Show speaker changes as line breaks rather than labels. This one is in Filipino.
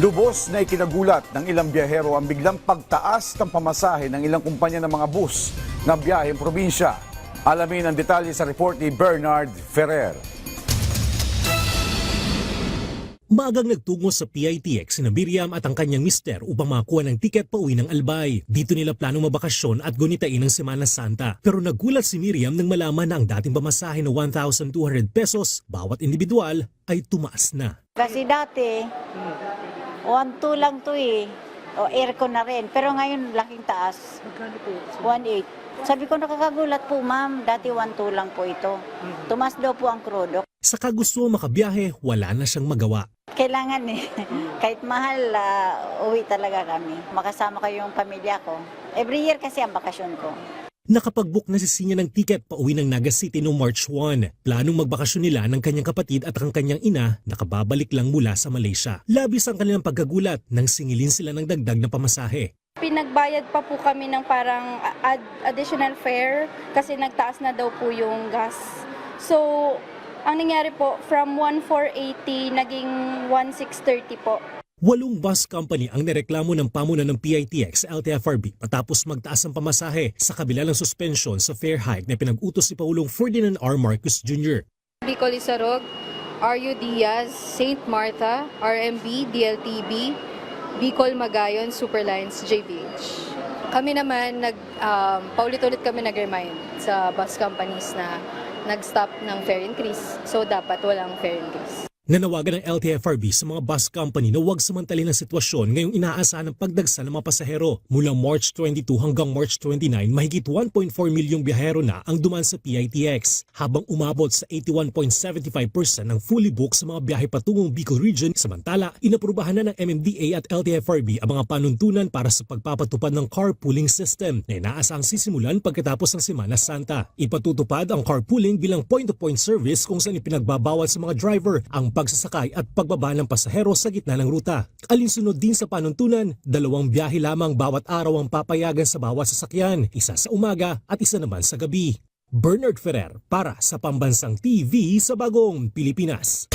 Lubos na ikinagulat ng ilang biyahero ang biglang pagtaas ng pamasahe ng ilang kumpanya ng mga bus na biyaheng probinsya. Alamin ang detalye sa report ni Bernard Ferrer.
Maagang nagtungo sa PITX si Miriam at ang kanyang mister upang makakuha ng tiket pauwi ng Albay. Dito nila planong mabakasyon at gunitain ng Semana Santa. Pero nagulat si Miriam nang malaman na ang dating pamasahe na 1,200 pesos bawat individual ay tumaas na.
Kasi dati, 1,200 lang to eh. O aircon na rin. Pero ngayon, laking taas. 1,800. Sabi ko, nakakagulat po ma'am. Dati 1,200 lang po ito. Tumas daw po ang krudo.
Sa kagusto makabiyahe, wala na siyang magawa.
Kailangan eh. Kahit mahal, uwi talaga kami. Makasama ko yung pamilya ko. Every year kasi ang bakasyon ko.
Nakapag-book na si Sinya ng tiket pauwi ng Naga City noong March 1. Planong magbakasyon nila ng kanyang kapatid at ang kanyang ina nakababalik lang mula sa Malaysia. Labis ang kanilang pagkagulat nang singilin sila ng dagdag na pamasahe.
Pinagbayad pa po kami ng parang additional fare kasi nagtaas na daw po yung gas. So, ang nangyari po, from 1,480 naging 1,630 po.
8 bus company ang nireklamo ng pamunan ng PITX sa LTFRB matapos magtaas ang pamasahe sa kabila ng suspension sa fare hike na pinag-utos ni Paulong Ferdinand R. Marcos Jr.
Bicol Isarog, RU Diaz, St. Martha, RMB, DLTB, Bicol Magayon, Superlines, JBH. Kami naman, paulit-ulit kami nag-remind sa bus companies na nag-stop ng fare increase. So dapat walang fare increase.
Nanawagan ng LTFRB sa mga bus company na huwag samantalin ang sitwasyon ngayong inaasahan ng pagdagsa ng mga pasahero. Mula March 22 hanggang March 29, mahigit 1.4 milyong biyahero na ang duman sa PITX, habang umabot sa 81.75% ng fully booked sa mga biyahe patungong Bicol Region. Samantala, inaprubahan na ng MMDA at LTFRB ang mga panuntunan para sa pagpapatupad ng carpooling system na inaasahang sisimulan pagkatapos ng Semana Santa. Ipatutupad ang carpooling bilang point-to-point service kung saan ipinagbabawal sa mga driver ang pagsasakay at pagbaba ng pasahero sa gitna ng ruta. Alinsunod din sa panuntunan, 2 biyahe lamang bawat araw ang papayagan sa bawat sasakyan, isa sa umaga at isa naman sa gabi. Bernard Ferrer para sa Pambansang TV sa Bagong Pilipinas.